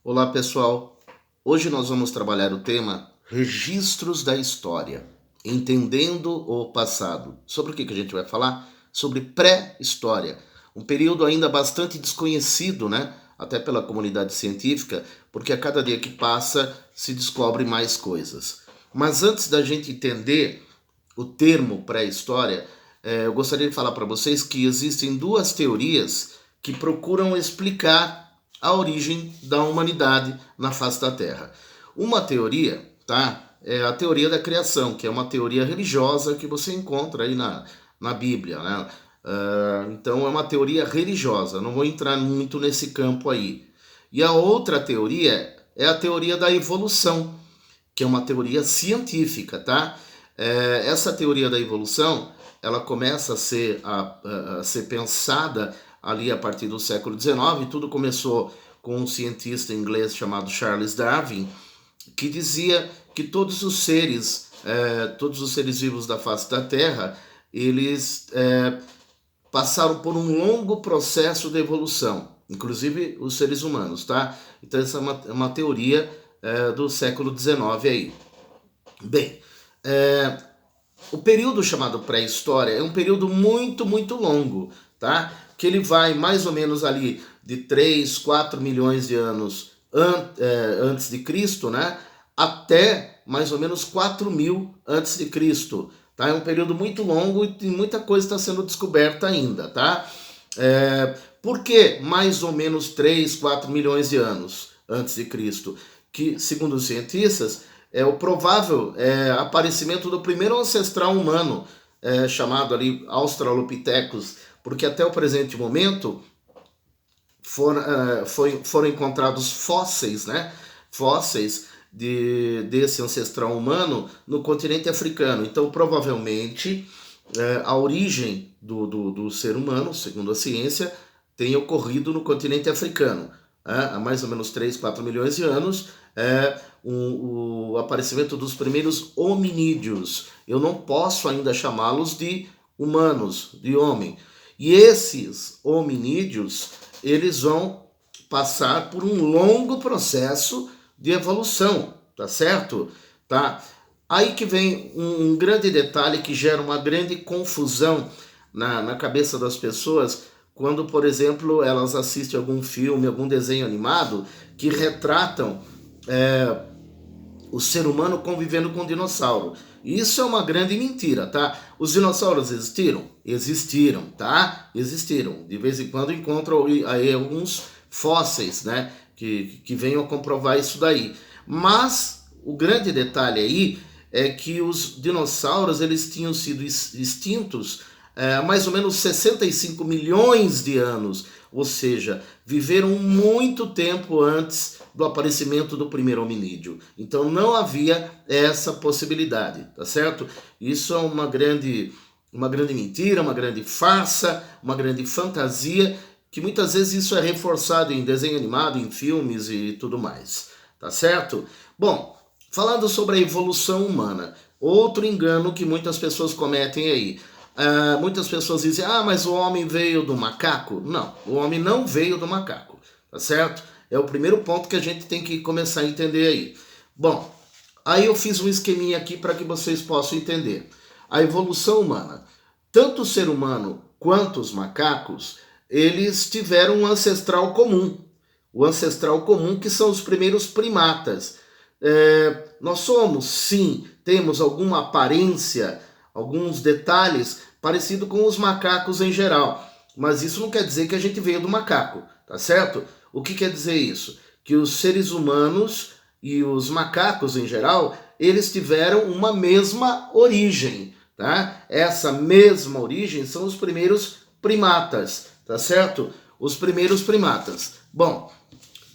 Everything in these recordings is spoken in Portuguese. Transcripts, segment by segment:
Olá pessoal, hoje nós vamos trabalhar o tema Registros da História, entendendo o passado. Sobre o que a gente vai falar? Sobre pré-história, um período ainda bastante desconhecido, né? Até pela comunidade científica, porque a cada dia que passa se descobre mais coisas. Mas antes da gente entender o termo pré-história, eu gostaria de falar para vocês que existem duas teorias que procuram explicar a origem da humanidade na face da Terra. Uma teoria, tá? É a teoria da criação, que é uma teoria religiosa que você encontra aí na Bíblia, né? Então é uma teoria religiosa, não vou entrar muito nesse campo aí. E a outra teoria é a teoria da evolução, que é uma teoria científica, tá? Essa teoria da evolução, ela começa a ser pensada ali a partir do século XIX. Tudo começou com um cientista inglês chamado Charles Darwin, que dizia que todos os seres vivos da face da Terra, eles passaram por um longo processo de evolução, inclusive os seres humanos, tá? Então essa é uma teoria do século XIX aí. Bem, o período chamado pré-história é um período muito longo, tá? Que ele vai mais ou menos ali de 3, 4 milhões de anos antes de Cristo, né? Até mais ou menos 4.000 antes de Cristo, tá? É um período muito longo e muita coisa está sendo descoberta ainda, tá? Por que mais ou menos 3, 4 milhões de anos antes de Cristo? Que, segundo os cientistas, é o provável aparecimento do primeiro ancestral humano, chamado ali Australopithecus, porque até o presente momento foram encontrados fósseis, né? Fósseis desse ancestral humano no continente africano. Então, provavelmente, a origem do ser humano, segundo a ciência, tem ocorrido no continente africano. Há mais ou menos 3, 4 milhões de anos, o aparecimento dos primeiros hominídeos. Eu não posso ainda chamá-los de humanos, de homem. E esses hominídeos, eles vão passar por um longo processo de evolução, tá certo? Tá? Aí que vem um grande detalhe que gera uma grande confusão na cabeça das pessoas quando, por exemplo, elas assistem algum filme, algum desenho animado que retratam o ser humano convivendo com o dinossauro. Isso é uma grande mentira, tá? Os dinossauros existiram? Existiram, tá? Existiram. De vez em quando encontram aí alguns fósseis, né? Que venham a comprovar isso daí. Mas o grande detalhe aí é que os dinossauros eles tinham sido extintos há mais ou menos 65 milhões de anos, ou seja, viveram muito tempo antes do aparecimento do primeiro hominídeo. Então não havia essa possibilidade, tá certo? Isso é uma grande mentira, uma grande farsa, uma grande fantasia, que muitas vezes isso é reforçado em desenho animado, em filmes e tudo mais, tá certo? Bom, falando sobre a evolução humana, outro engano que muitas pessoas cometem aí. Muitas pessoas dizem, mas o homem veio do macaco. Não, o homem não veio do macaco, tá certo? É o primeiro ponto que a gente tem que começar a entender aí. Bom, aí eu fiz um esqueminha aqui para que vocês possam entender. A evolução humana, tanto o ser humano quanto os macacos, eles tiveram um ancestral comum. O ancestral comum que são os primeiros primatas. Nós somos, sim, temos alguma aparência, alguns detalhes parecido com os macacos em geral, mas isso não quer dizer que a gente veio do macaco, tá certo? O que quer dizer isso? Que os seres humanos e os macacos em geral, eles tiveram uma mesma origem, tá? Essa mesma origem são os primeiros primatas, tá certo? Os primeiros primatas. Bom,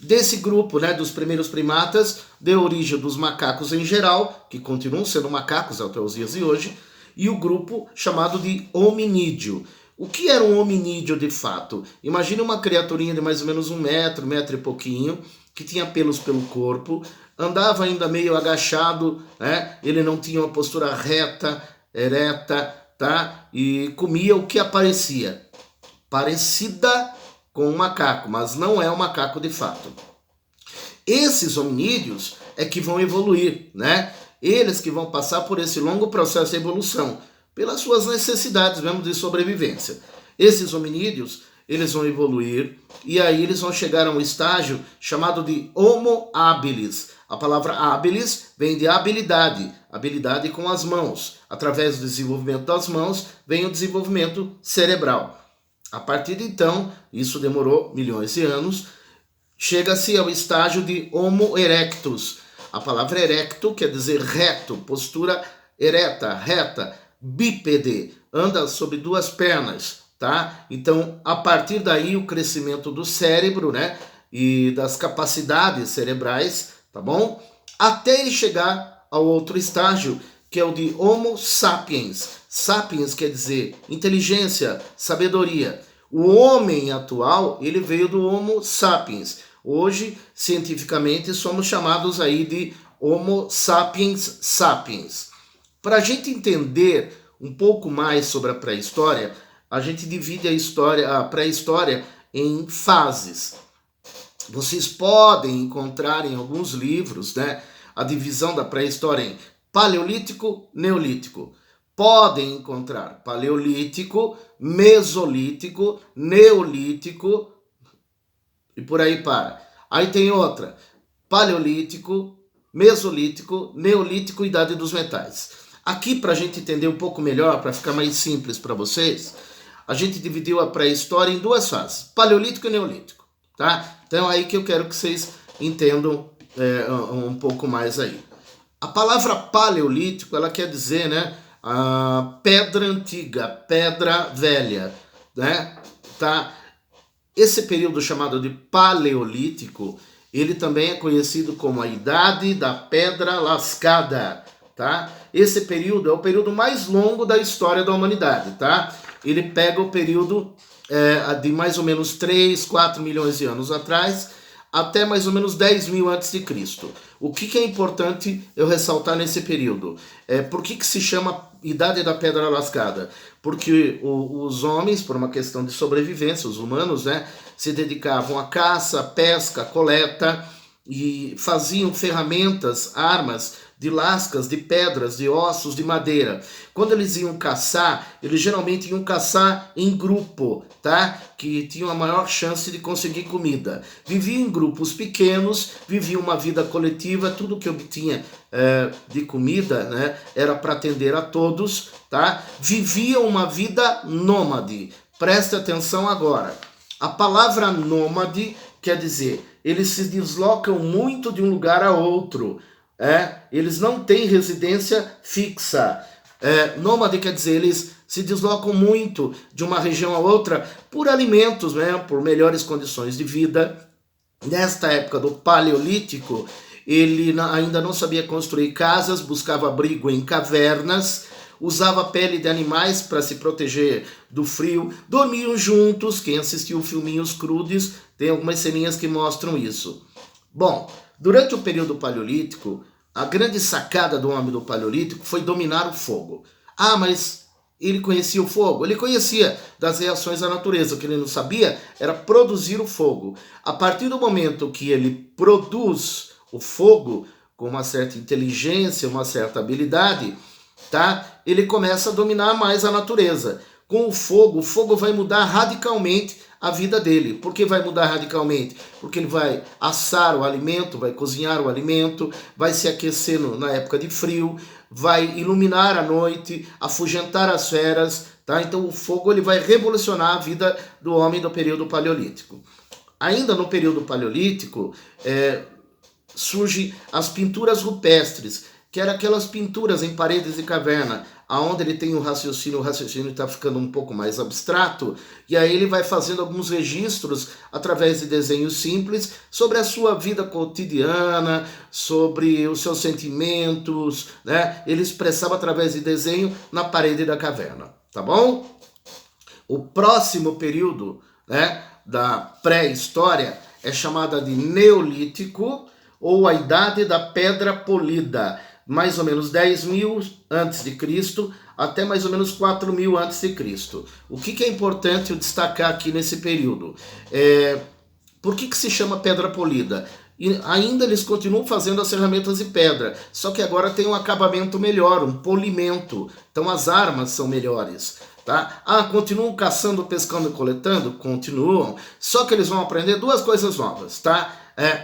desse grupo, né, dos primeiros primatas, deu origem dos macacos em geral, que continuam sendo macacos até os dias de hoje, e o grupo chamado de hominídeo. O que era um hominídeo de fato? Imagine uma criaturinha de mais ou menos 1 metro e pouquinho, que tinha pelos pelo corpo, andava ainda meio agachado, né? Ele não tinha uma postura reta, ereta, tá? E comia o que aparecia. Parecida com um macaco, mas não é um macaco de fato. Esses hominídeos é que vão evoluir, né? Eles que vão passar por esse longo processo de evolução, pelas suas necessidades mesmo de sobrevivência. Esses hominídeos, eles vão evoluir e aí eles vão chegar a um estágio chamado de Homo habilis. A palavra habilis vem de habilidade, habilidade com as mãos. Através do desenvolvimento das mãos vem o desenvolvimento cerebral. A partir de então, isso demorou milhões de anos, chega-se ao estágio de Homo erectus. A palavra erecto quer dizer reto, postura ereta, reta, bípede, anda sobre duas pernas, tá? Então, a partir daí, o crescimento do cérebro, né, e das capacidades cerebrais, tá bom? Até ele chegar ao outro estágio, que é o de Homo sapiens. Sapiens quer dizer inteligência, sabedoria. O homem atual, ele veio do Homo sapiens. Hoje, cientificamente, somos chamados aí de Homo sapiens sapiens. Para a gente entender um pouco mais sobre a pré-história, a gente divide a pré-história em fases. Vocês podem encontrar em alguns livros, né, a divisão da pré-história em Paleolítico, Neolítico. Podem encontrar Paleolítico, Mesolítico, Neolítico e por aí para. Aí tem outra, Paleolítico, Mesolítico, Neolítico e Idade dos Metais. Aqui, para a gente entender um pouco melhor, para ficar mais simples para vocês, a gente dividiu a pré-história em duas fases, Paleolítico e Neolítico, tá? Então é aí que eu quero que vocês entendam um pouco mais aí. A palavra paleolítico, ela quer dizer, né, a pedra antiga, pedra velha, né, tá? Esse período chamado de paleolítico, ele também é conhecido como a Idade da Pedra Lascada, tá? Esse período é o período mais longo da história da humanidade, tá? Ele pega o período de mais ou menos 3, 4 milhões de anos atrás, até mais ou menos 10 mil antes de Cristo. O que é importante eu ressaltar nesse período? Por que se chama Idade da Pedra Lascada? Porque os homens, por uma questão de sobrevivência, os humanos, né, se dedicavam à caça, pesca, coleta e faziam ferramentas, armas de lascas, de pedras, de ossos, de madeira. Quando eles iam caçar, eles geralmente iam caçar em grupo, tá? Que tinham a maior chance de conseguir comida. Viviam em grupos pequenos, viviam uma vida coletiva, tudo que obtinha de comida, né, era para atender a todos, tá? Viviam uma vida nômade. Preste atenção agora. A palavra nômade quer dizer, eles se deslocam muito de um lugar a outro. Eles não têm residência fixa. Nômade quer dizer, eles se deslocam muito de uma região a outra por alimentos, né, por melhores condições de vida. Nesta época do Paleolítico, ele ainda não sabia construir casas, buscava abrigo em cavernas, usava pele de animais para se proteger do frio, dormiam juntos. Quem assistiu o filminho Os Crudes, tem algumas ceninhas que mostram isso. Bom, durante o período paleolítico, a grande sacada do homem do paleolítico foi dominar o fogo. Ah, mas ele conhecia o fogo? Ele conhecia das reações da natureza. O que ele não sabia era produzir o fogo. A partir do momento que ele produz o fogo com uma certa inteligência, uma certa habilidade, tá? Ele começa a dominar mais a natureza. Com o fogo vai mudar radicalmente a vida dele. Por que vai mudar radicalmente? Porque ele vai assar o alimento, vai cozinhar o alimento, vai se aquecer na época de frio, vai iluminar a noite, afugentar as feras, tá? Então o fogo ele vai revolucionar a vida do homem do período paleolítico. Ainda no período paleolítico, surgem as pinturas rupestres, que eram aquelas pinturas em paredes de caverna, aonde ele tem o raciocínio está ficando um pouco mais abstrato, e aí ele vai fazendo alguns registros através de desenhos simples sobre a sua vida cotidiana, sobre os seus sentimentos, né? Ele expressava através de desenho na parede da caverna, tá bom? O próximo período, né, da pré-história é chamada de Neolítico, ou a Idade da Pedra Polida, mais ou menos 10 mil antes de Cristo até mais ou menos 4 mil antes de Cristo. O que é importante eu destacar aqui nesse período? Por que se chama Pedra Polida? E ainda eles continuam fazendo as ferramentas de pedra, só que agora tem um acabamento melhor, um polimento. Então as armas são melhores. Tá? Continuam caçando, pescando e coletando? Continuam. Só que eles vão aprender duas coisas novas, tá?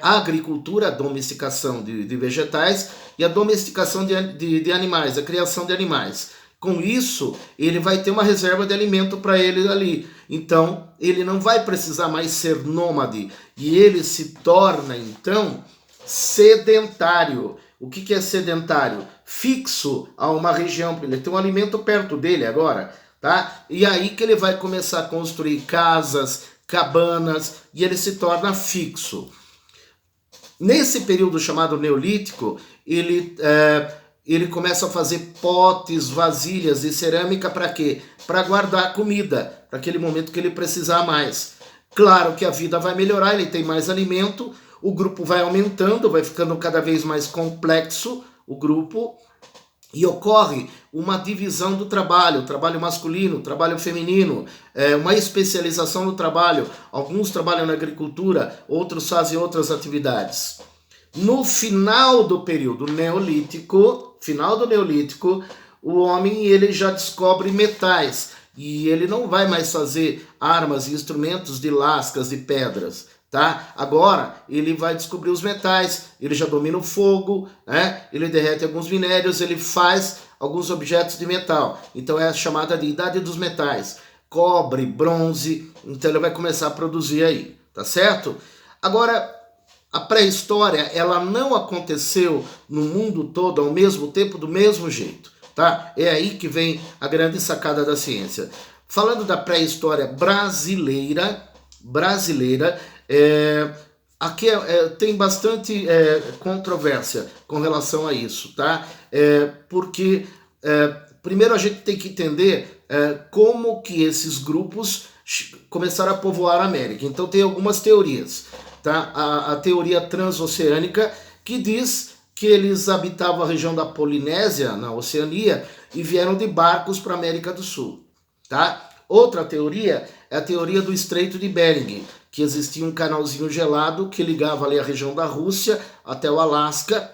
A agricultura, a domesticação de vegetais e a domesticação de animais, a criação de animais. Com isso, ele vai ter uma reserva de alimento para ele ali. Então, ele não vai precisar mais ser nômade. E ele se torna, então, sedentário. O que é sedentário? Fixo a uma região. Ele tem um alimento perto dele agora. Tá? E aí que ele vai começar a construir casas, cabanas, e ele se torna fixo. Nesse período chamado Neolítico, ele começa a fazer potes, vasilhas de cerâmica para quê? Para guardar comida, para aquele momento que ele precisar mais. Claro que a vida vai melhorar, ele tem mais alimento, o grupo vai aumentando, vai ficando cada vez mais complexo, o grupo, e ocorre uma divisão do trabalho masculino, trabalho feminino, uma especialização no trabalho. Alguns trabalham na agricultura, outros fazem outras atividades. No final do período neolítico, o homem ele já descobre metais e ele não vai mais fazer armas e instrumentos de lascas e pedras. Tá? Agora ele vai descobrir os metais, ele já domina o fogo, né? Ele derrete alguns minérios, ele faz alguns objetos de metal. Então é a chamada de idade dos metais, cobre, bronze, então ele vai começar a produzir aí, tá certo? Agora, a pré-história, ela não aconteceu no mundo todo ao mesmo tempo, do mesmo jeito, tá? É aí que vem a grande sacada da ciência. Falando da pré-história brasileira, aqui tem bastante controvérsia com relação a isso, tá? Porque primeiro a gente tem que entender como que esses grupos começaram a povoar a América. Então tem algumas teorias, tá? A teoria transoceânica, que diz que eles habitavam a região da Polinésia, na Oceania, e vieram de barcos para a América do Sul, tá? Outra teoria é a teoria do Estreito de Bering, que existia um canalzinho gelado que ligava ali a região da Rússia até o Alasca,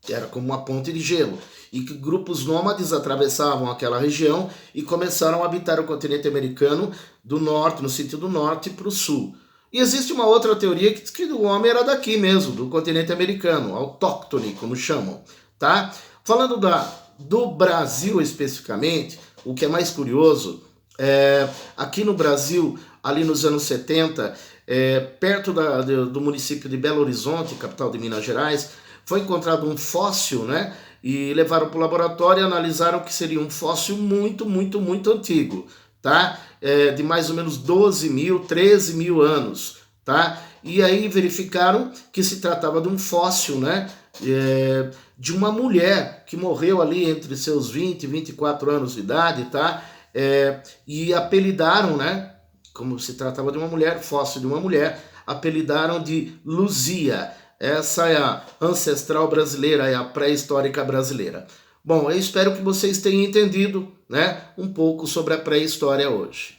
que era como uma ponte de gelo, e que grupos nômades atravessavam aquela região e começaram a habitar o continente americano do norte, no sentido norte, para o sul. E existe uma outra teoria que diz que o homem era daqui mesmo, do continente americano, autóctone, como chamam, tá? Falando do Brasil especificamente, o que é mais curioso, aqui no Brasil, ali nos anos 70, perto do município de Belo Horizonte, capital de Minas Gerais, foi encontrado um fóssil, né? E levaram para o laboratório e analisaram que seria um fóssil muito, muito, muito antigo, tá? De mais ou menos 12 mil, 13 mil anos, tá? E aí verificaram que se tratava de um fóssil, né? De uma mulher que morreu ali entre seus 20 e 24 anos de idade, tá? E apelidaram, né? Como se tratava de uma mulher, fóssil de uma mulher, apelidaram de Luzia. Essa é a ancestral brasileira, é a pré-histórica brasileira. Bom, eu espero que vocês tenham entendido, né, um pouco sobre a pré-história hoje.